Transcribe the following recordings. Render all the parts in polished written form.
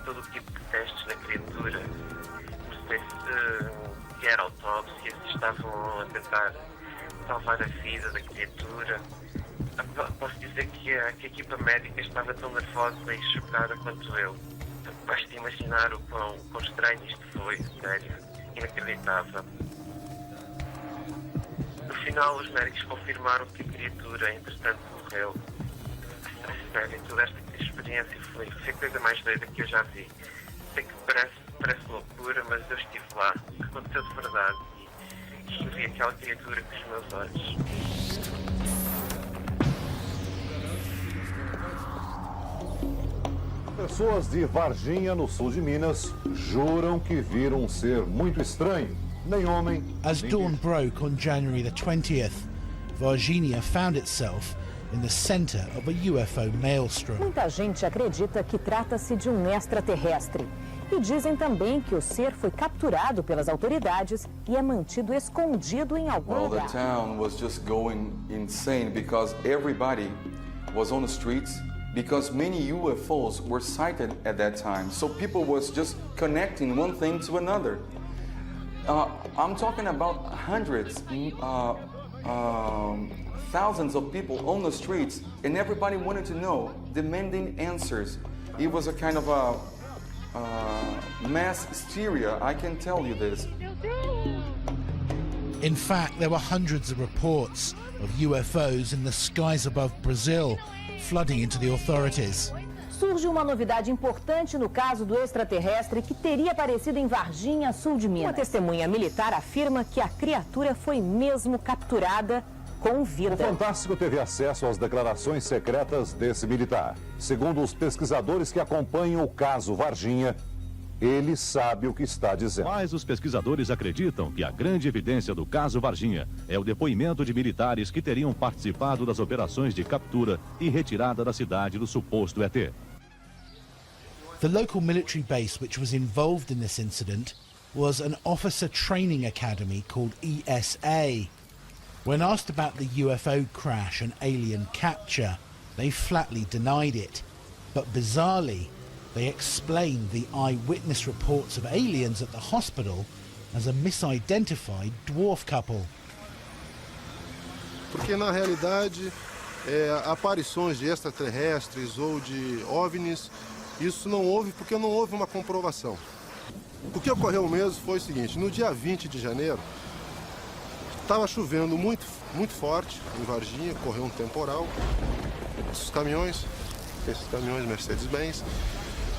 todo o tipo de testes na criatura, perceber se era autópsia, se estavam a tentar salvar a vida da criatura. Posso dizer que a equipa médica estava tão nervosa e chocada quanto eu. Basta imaginar o quão estranho isto foi, sério, inacreditável. No final, os médicos confirmaram que a criatura, entretanto, morreu. Sério, toda esta experiência foi a coisa mais doida que eu já vi. Sei que parece loucura, mas eu estive lá, aconteceu de verdade e vi aquela criatura com os meus olhos. Pessoas de Varginha, no sul de Minas, juram que viram um ser muito estranho. Nem homem. As dawn broke on January the 20th, Varginha found itself in the center of a UFO maelstrom. Muita gente acredita que trata-se de um extraterrestre. E dizem também que o ser foi capturado pelas autoridades e é mantido escondido em algum lugar. The town was just going insane because everybody was on the streets because many UFOs were sighted at that time. So people was just connecting one thing to another. I'm talking about hundreds, thousands of people on the streets, and everybody wanted to know, demanding answers. It was a kind of a mass hysteria, I can tell you this. In fact, there were hundreds of reports of UFOs in the skies above Brazil, flooding into the authorities. Surge uma novidade importante no caso do extraterrestre que teria aparecido em Varginha, sul de Minas. Uma testemunha militar afirma que a criatura foi mesmo capturada com vida. O Fantástico teve acesso às declarações secretas desse militar. Segundo os pesquisadores que acompanham o caso Varginha, ele sabe o que está dizendo. Mas os pesquisadores acreditam que a grande evidência do caso Varginha é o depoimento de militares que teriam participado das operações de captura e retirada da cidade do suposto ET. The local military base which was involved in this incident was an officer training academy called ESA. When asked about the UFO crash and alien capture, they flatly denied it. But bizarrely, they explained the eyewitness reports of aliens at the hospital as a misidentified dwarf couple. Porque na realidade, aparições de extraterrestres ou de OVNIs, isso não houve porque não houve uma comprovação. O que ocorreu mesmo foi o seguinte: no dia 20 de janeiro, estava chovendo muito forte em Varginha, correu um temporal. Esses caminhões Mercedes-Benz,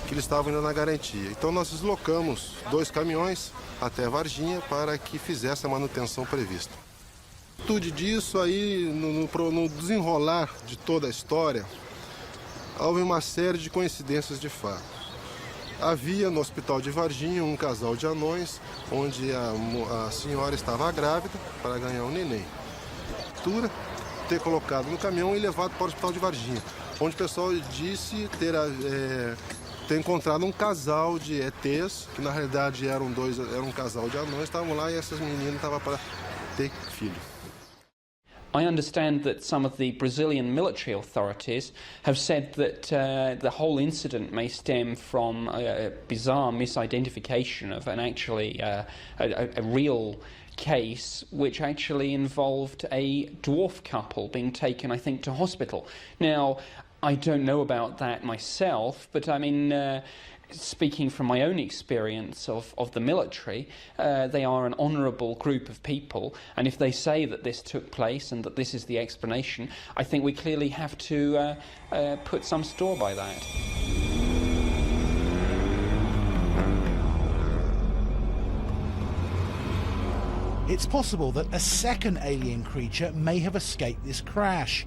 que eles estavam indo na garantia. Então nós deslocamos 2 caminhões até Varginha para que fizesse a manutenção prevista. Tudo disso aí, no desenrolar de toda a história, houve uma série de coincidências de fato. Havia no hospital de Varginha um casal de anões, onde a senhora estava grávida para ganhar um neném. Ter colocado no caminhão e levado para o hospital de Varginha, onde o pessoal disse ter encontrado um casal de ETs, que na realidade era um casal de anões, estavam lá e essas meninas estavam para ter filho. I understand that some of the Brazilian military authorities have said that the whole incident may stem from a bizarre misidentification of a real case which actually involved a dwarf couple being taken, I think, to hospital. Now, I don't know about that myself, but I mean, speaking from my own experience of the military, they are an honourable group of people, and if they say that this took place and that this is the explanation, I think we clearly have to put some store by that. It's possible that a second alien creature may have escaped this crash,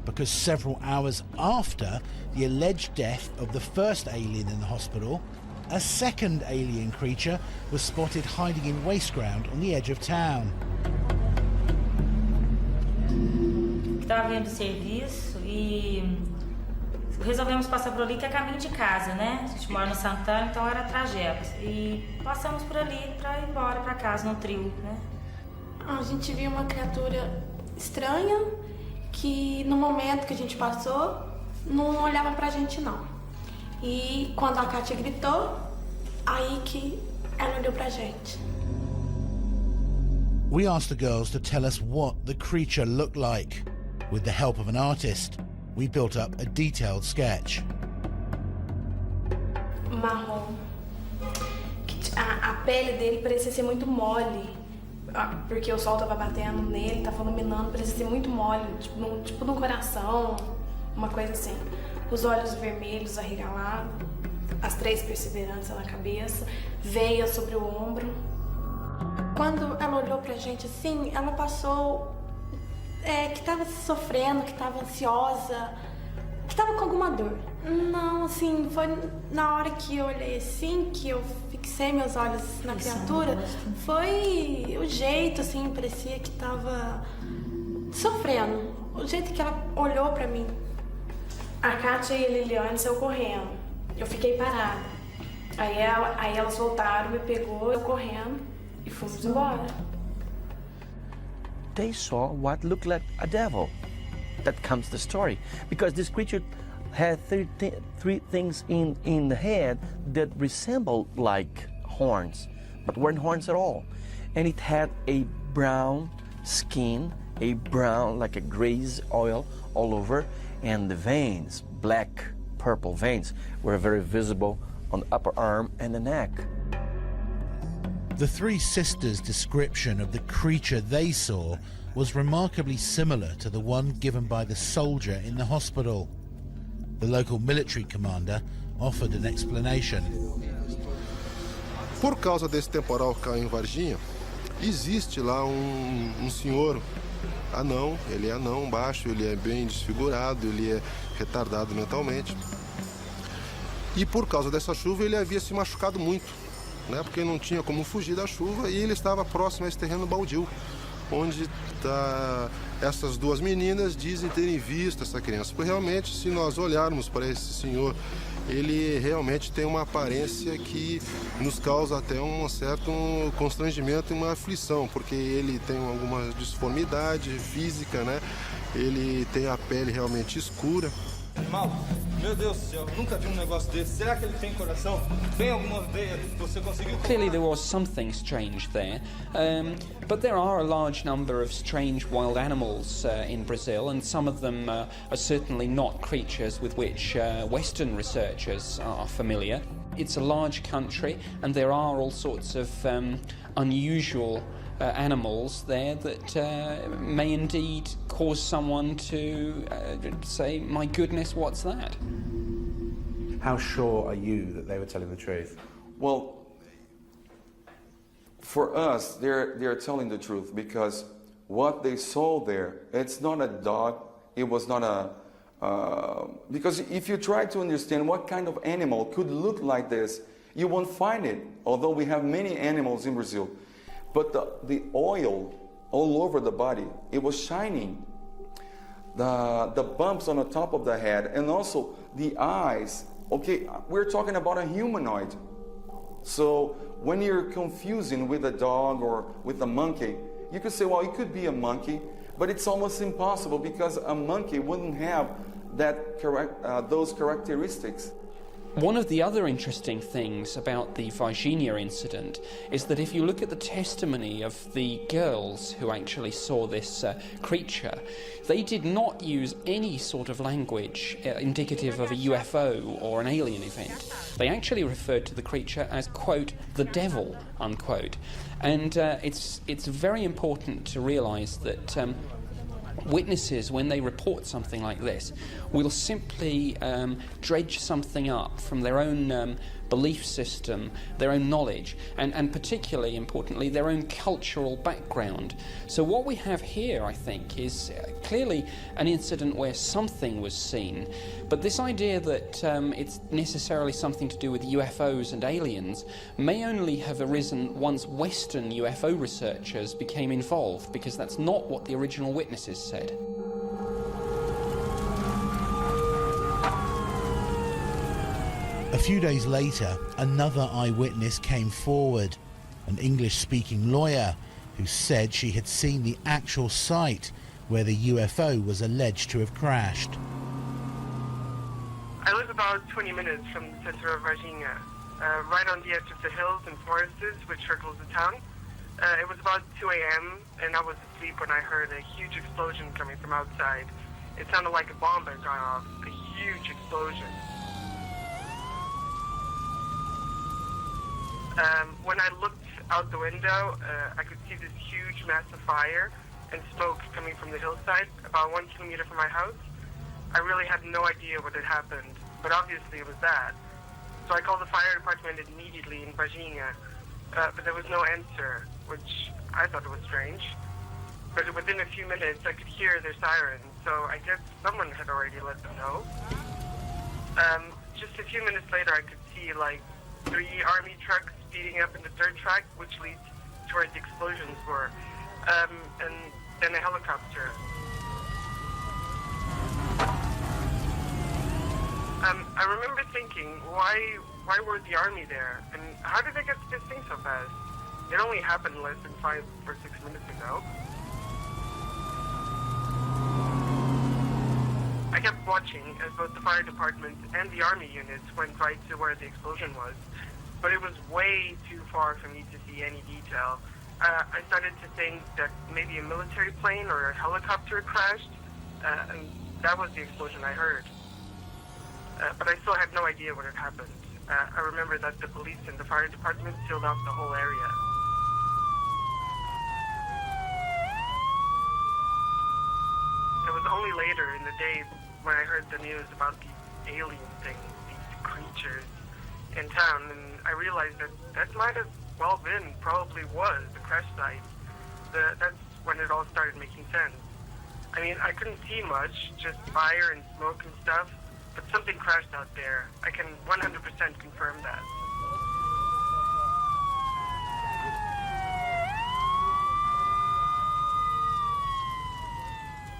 because several hours after the alleged death of the first alien in the hospital, a second alien creature was spotted hiding in waste ground on the edge of town. Estava vindo do serviço e resolvemos passar por ali, que é caminho de casa, né? A gente mora no Santana, então era trajeto. E passamos por ali para ir embora para casa, no trio, né? A gente viu uma criatura estranha que no momento que a gente passou não olhava pra gente não. E quando a Kátia gritou, aí que ela olhou pra gente. We asked the girls to tell us what the creature looked like. With the help of an artist, we built up a detailed sketch. Marrom. A pele dele parecia ser muito mole, porque o sol tava batendo nele, tava iluminando, parecia ser muito mole, tipo no coração, uma coisa assim. Os olhos vermelhos arregalados, as 3 perseveranças na cabeça, veia sobre o ombro. Quando ela olhou pra gente assim, ela passou que tava sofrendo, que tava ansiosa, que tava com alguma dor. Não, assim, foi na hora que eu olhei assim, que eu fixei meus olhos na criatura, foi o jeito, assim, parecia que tava sofrendo. O jeito que ela olhou pra mim. A Kátia e a Liliane saiu correndo. Eu fiquei parada. Aí elas voltaram, me pegou, eu correndo e fomos embora. They saw what looked like a devil. That comes the story. Because this creature had three things in the head that resembled like horns, but weren't horns at all. And it had a brown skin, a brown, like a graze oil all over, and the veins, black, purple veins, were very visible on the upper arm and the neck. The 3 sisters' description of the creature they saw was remarkably similar to the one given by the soldier in the hospital. The local military commander offered an explanation. Por causa desse temporal que caiu em Varginha, existe lá um senhor anão, ele é anão, baixo, ele é bem desfigurado, ele é retardado mentalmente. E por causa dessa chuva ele havia se machucado muito, né? Porque não tinha como fugir da chuva e ele estava próximo a esse terreno baldio, onde essas 2 meninas dizem terem visto essa criança. Porque realmente, se nós olharmos para esse senhor, ele realmente tem uma aparência que nos causa até um certo constrangimento e uma aflição, porque ele tem alguma disformidade física, né? Ele tem a pele realmente escura. Mal, meu Deus do céu, nunca vi negócio desse. Será que ele tem coração? Tem alguma veia que você conseguiu? Clearly there was something strange there, but there are a large number of strange wild animals in Brazil, and some of them are certainly not creatures with which Western researchers are familiar. It's a large country, and there are all sorts of unusual animals there that may indeed cause someone to say, my goodness, what's that? How sure are you that they were telling the truth? Well, for us, they're telling the truth, because what they saw there, it's not a dog, it was not because if you try to understand what kind of animal could look like this, you won't find it, although we have many animals in Brazil. But the oil all over the body, it was shining. The bumps on the top of the head, and also the eyes. Okay, we're talking about a humanoid. So when you're confusing with a dog or with a monkey, you could say, well, it could be a monkey, but it's almost impossible because a monkey wouldn't have those characteristics. One of the other interesting things about the Varginha incident is that if you look at the testimony of the girls who actually saw this creature, they did not use any sort of language indicative of a UFO or an alien event. They actually referred to the creature as, quote, the devil, unquote. And it's very important to realise that witnesses, when they report something like this, will simply dredge something up from their own belief system, their own knowledge, and particularly importantly, their own cultural background. So what we have here, I think, is clearly an incident where something was seen, but this idea that it's necessarily something to do with UFOs and aliens may only have arisen once Western UFO researchers became involved, because that's not what the original witnesses said. A few days later, another eyewitness came forward, an English-speaking lawyer who said she had seen the actual site where the UFO was alleged to have crashed. I live about 20 minutes from the center of Varginha, right on the edge of the hills and forests which circles the town. It was about 2 a.m. and I was asleep when I heard a huge explosion coming from outside. It sounded like a bomb had gone off, a huge explosion. When I looked out the window, I could see this huge, massive fire and smoke coming from the hillside, about 1 kilometer from my house. I really had no idea what had happened, but obviously it was that. So I called the fire department immediately in Varginha, but there was no answer, which I thought was strange. But within a few minutes, I could hear their sirens, so I guess someone had already let them know. Just a few minutes later, I could see like 3 army trucks speeding up in the dirt track, which leads to where the explosions were, and then a helicopter. I remember thinking, why were the army there? And how did they get to this thing so fast? It only happened less than 5 or 6 minutes ago. I kept watching as both the fire department and the army units went right to where the explosion was, but it was way too far for me to see any detail. I started to think that maybe a military plane or a helicopter crashed, and that was the explosion I heard. But I still had no idea what had happened. I remember that the police and the fire department sealed off the whole area. It was only later in the day when I heard the news about these alien things, these creatures in town, and I realized that might have well been, probably was, the crash site. That's when it all started making sense. I mean, I couldn't see much, just fire and smoke and stuff, but something crashed out there. I can 100% confirm that.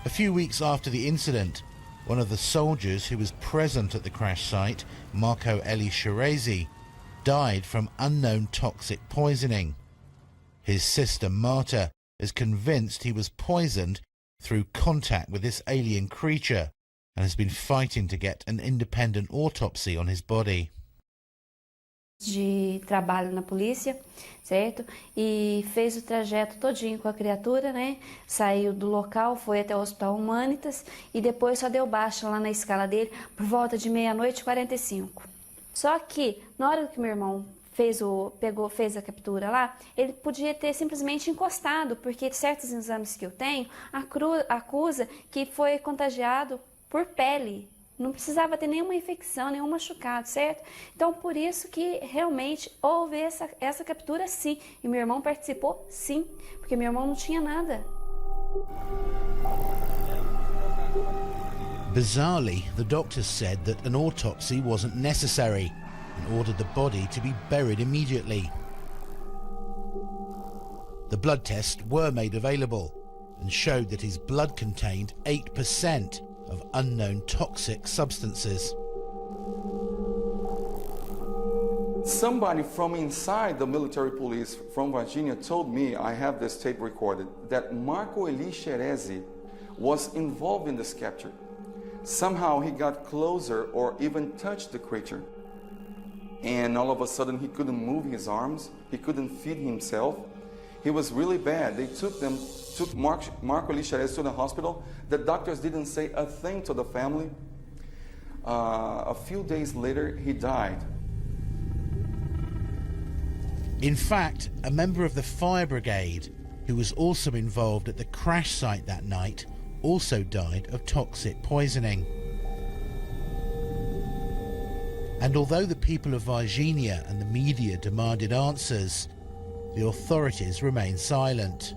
A few weeks after the incident, one of the soldiers who was present at the crash site, Marco Eli Sherezi, died from unknown toxic poisoning. His sister Marta is convinced he was poisoned through contact with this alien creature and has been fighting to get an independent autopsy on his body. De trabalho na polícia, certo? E fez o trajeto todinho com a criatura, né? Saiu do local, foi até o Hospital Humanitas e depois só deu baixa lá na escala dele por volta de 00:45. Só que na hora que meu irmão fez a captura lá, ele podia ter simplesmente encostado, porque certos exames que eu tenho acusa que foi contagiado por pele. Não precisava ter nenhuma infecção, nenhum machucado, certo? Então, por isso que realmente houve essa captura, sim. E meu irmão participou, sim, porque meu irmão não tinha nada. Bizarrely, the doctors said that an autopsy wasn't necessary and ordered the body to be buried immediately. The blood tests were made available and showed that his blood contained 8% of unknown toxic substances. Somebody from inside the military police from Virginia told me, I have this tape recorded, that Marco Eli Sherezi was involved in this capture. Somehow he got closer or even touched the creature. And all of a sudden he couldn't move his arms, he couldn't feed himself. He was really bad. They took Marco Eli Sherezi to the hospital. The doctors didn't say a thing to the family. A few days later, he died. In fact, a member of the fire brigade, who was also involved at the crash site that night, also died of toxic poisoning. And although the people of Varginha and the media demanded answers, the authorities remained silent.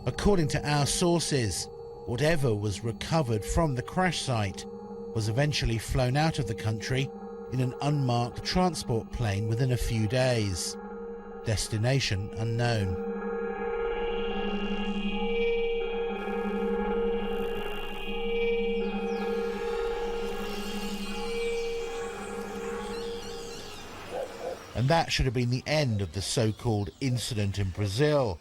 According to our sources, whatever was recovered from the crash site was eventually flown out of the country in an unmarked transport plane within a few days. Destination unknown. And that should have been the end of the so-called incident in Brazil,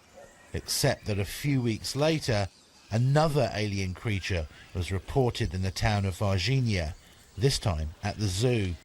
except that a few weeks later, another alien creature was reported in the town of Varginha, this time at the zoo.